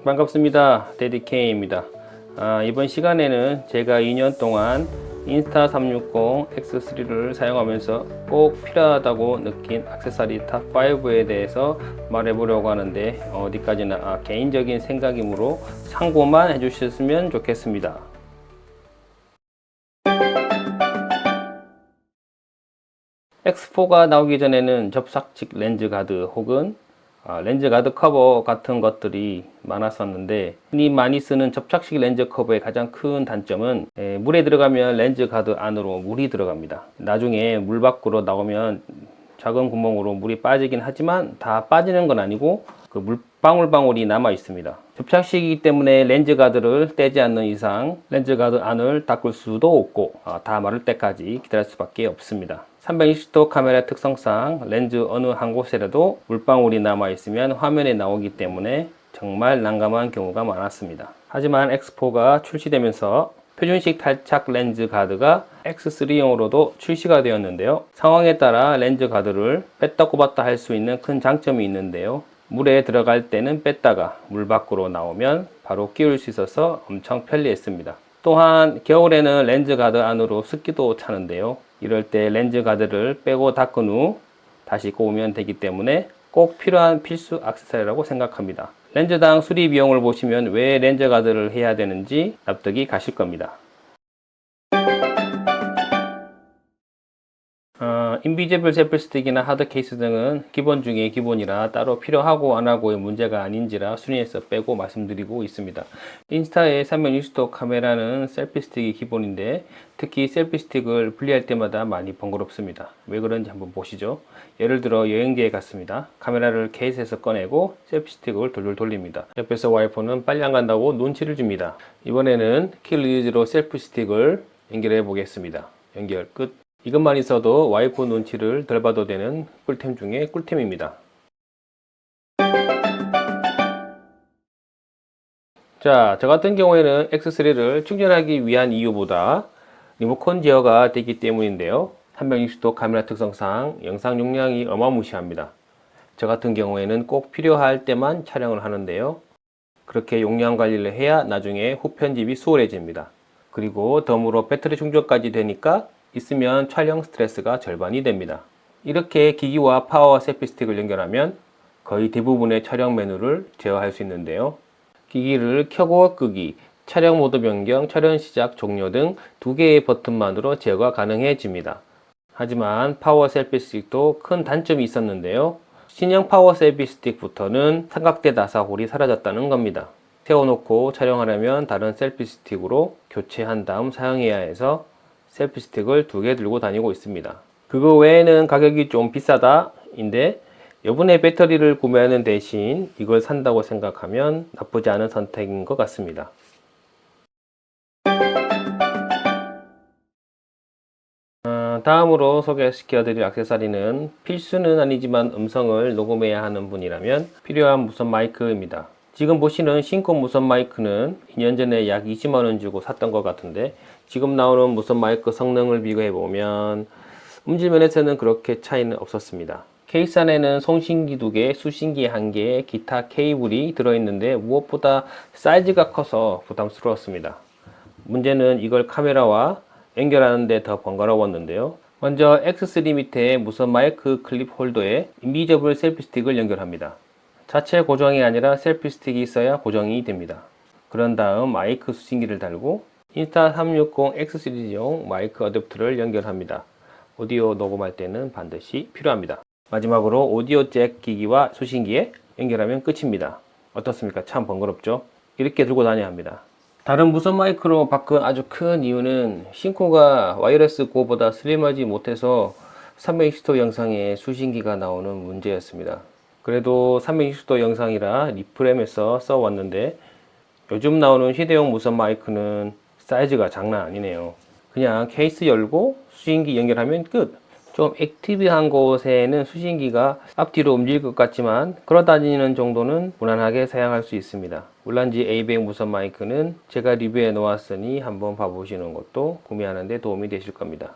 반갑습니다. 데디케이입니다. 이번 시간에는 제가 2년 동안 인스타360 X3를 사용하면서 꼭 필요하다고 느낀 액세서리 탑5에 대해서 말해보려고 하는데 어디까지나 개인적인 생각이므로 참고만 해주셨으면 좋겠습니다. X4가 나오기 전에는 접착식 렌즈 가드 혹은 렌즈 가드 커버 같은 것들이 많았었는데, 흔히 많이 쓰는 접착식 렌즈 커버의 가장 큰 단점은 물에 들어가면 렌즈 가드 안으로 물이 들어갑니다. 나중에 물 밖으로 나오면 작은 구멍으로 물이 빠지긴 하지만 다 빠지는 건 아니고 그 물방울방울이 남아 있습니다. 접착식이기 때문에 렌즈 가드를 떼지 않는 이상 렌즈 가드 안을 닦을 수도 없고 다 마를 때까지 기다릴 수밖에 없습니다. 360도 카메라 특성상 렌즈 어느 한 곳에라도 물방울이 남아 있으면 화면에 나오기 때문에 정말 난감한 경우가 많았습니다. 하지만 X4가 출시되면서 표준식 탈착 렌즈 가드가 X3용으로도 출시가 되었는데요. 상황에 따라 렌즈 가드를 뺐다 꼽았다 할 수 있는 큰 장점이 있는데요. 물에 들어갈 때는 뺐다가 물 밖으로 나오면 바로 끼울 수 있어서 엄청 편리했습니다. 또한 겨울에는 렌즈 가드 안으로 습기도 차는데요. 이럴 때 렌즈 가드를 빼고 닦은 후 다시 꼽으면 되기 때문에 꼭 필요한 필수 액세서리라고 생각합니다. 렌즈당 수리 비용을 보시면 왜 렌즈 가드를 해야 되는지 납득이 가실 겁니다. 인비지블 셀프 스틱이나 하드 케이스 등은 기본 중에 기본이라 따로 필요하고 안하고의 문제가 아닌지라 순위에서 빼고 말씀드리고 있습니다. 인스타의 360도 카메라는 셀피 스틱이 기본인데 특히 셀피 스틱을 분리할 때마다 많이 번거롭습니다. 왜 그런지 한번 보시죠. 예를 들어 여행지에 갔습니다. 카메라를 케이스에서 꺼내고 셀피 스틱을 돌돌 돌립니다. 옆에서 와이프는 빨리 안 간다고 눈치를 줍니다. 이번에는 키 리리즈로 셀피 스틱을 연결해 보겠습니다. 연결 끝. 이것만 있어도 와이프 눈치를 덜 봐도 되는 꿀템 중에 꿀템입니다. 자, 저 같은 경우에는 X3를 충전하기 위한 이유보다 리모컨 제어가 되기 때문인데요. 360도 카메라 특성상 영상 용량이 어마무시합니다. 저 같은 경우에는 꼭 필요할 때만 촬영을 하는데요. 그렇게 용량 관리를 해야 나중에 후편집이 수월해집니다. 그리고 덤으로 배터리 충전까지 되니까 있으면 촬영 스트레스가 절반이 됩니다. 이렇게 기기와 파워 셀피 스틱을 연결하면 거의 대부분의 촬영 메뉴를 제어할 수 있는데요. 기기를 켜고 끄기, 촬영 모드 변경, 촬영 시작, 종료 등 두 개의 버튼만으로 제어가 가능해집니다. 하지만 파워 셀피 스틱도 큰 단점이 있었는데요. 신형 파워 셀피 스틱부터는 삼각대 나사홀이 사라졌다는 겁니다. 세워놓고 촬영하려면 다른 셀피 스틱으로 교체한 다음 사용해야 해서 셀피 스틱을 두 개 들고 다니고 있습니다. 그거 외에는 가격이 좀 비싸다 인데 이번에 배터리를 구매하는 대신 이걸 산다고 생각하면 나쁘지 않은 선택인 것 같습니다. 다음으로 소개시켜 드릴 액세서리는 필수는 아니지만 음성을 녹음해야 하는 분이라면 필요한 무선 마이크입니다. 지금 보시는 신코 무선 마이크는 2년 전에 약 20만원 주고 샀던 것 같은데 지금 나오는 무선 마이크 성능을 비교해 보면 음질 면에서는 그렇게 차이는 없었습니다. 케이스 안에는 송신기 2개, 수신기 1개, 기타 케이블이 들어있는데 무엇보다 사이즈가 커서 부담스러웠습니다. 문제는 이걸 카메라와 연결하는데 더 번거로웠는데요. 먼저 X3 밑에 무선 마이크 클립 홀더에 인비저블 셀피 스틱을 연결합니다. 자체 고정이 아니라 셀피 스틱이 있어야 고정이 됩니다. 그런 다음 마이크 수신기를 달고 인스타360 X 시리즈용 마이크 어댑터를 연결합니다. 오디오 녹음할 때는 반드시 필요합니다. 마지막으로 오디오 잭 기기와 수신기에 연결하면 끝입니다. 어떻습니까? 참 번거롭죠? 이렇게 들고 다녀야 합니다. 다른 무선 마이크로 바꾼 아주 큰 이유는 신코가 와이어리스 고보다 슬림하지 못해서 360도 영상에 수신기가 나오는 문제였습니다. 그래도 360도 영상이라 리프램에서 써왔는데 요즘 나오는 휴대용 무선 마이크는 사이즈가 장난 아니네요. 그냥 케이스 열고 수신기 연결하면 끝. 좀 액티브한 곳에는 수신기가 앞뒤로 움직일 것 같지만 걸어다니는 정도는 무난하게 사용할 수 있습니다. 울란지 A100 무선 마이크는 제가 리뷰해 놓았으니 한번 봐보시는 것도 구매하는 데 도움이 되실 겁니다.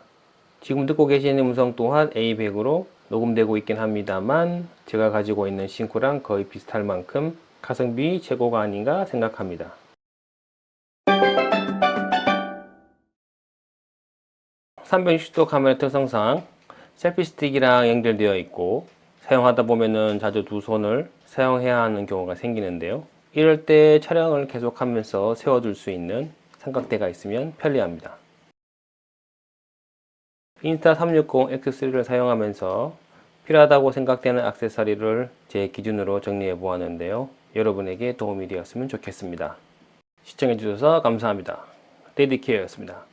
지금 듣고 계시는 음성 또한 A100으로 녹음되고 있긴 합니다만 제가 가지고 있는 신코랑 거의 비슷할 만큼 가성비 최고가 아닌가 생각합니다. (360도) 카메라 특성상 셀피 스틱이랑 연결되어 있고 사용하다 보면은 자주 두 손을 사용해야 하는 경우가 생기는데요. 이럴 때 촬영을 계속하면서 세워둘 수 있는 삼각대가 있으면 편리합니다. 인스타360X3를 사용하면서 필요하다고 생각되는 액세서리를 제 기준으로 정리해 보았는데요. 여러분에게 도움이 되었으면 좋겠습니다. 시청해 주셔서 감사합니다. 데디케어였습니다.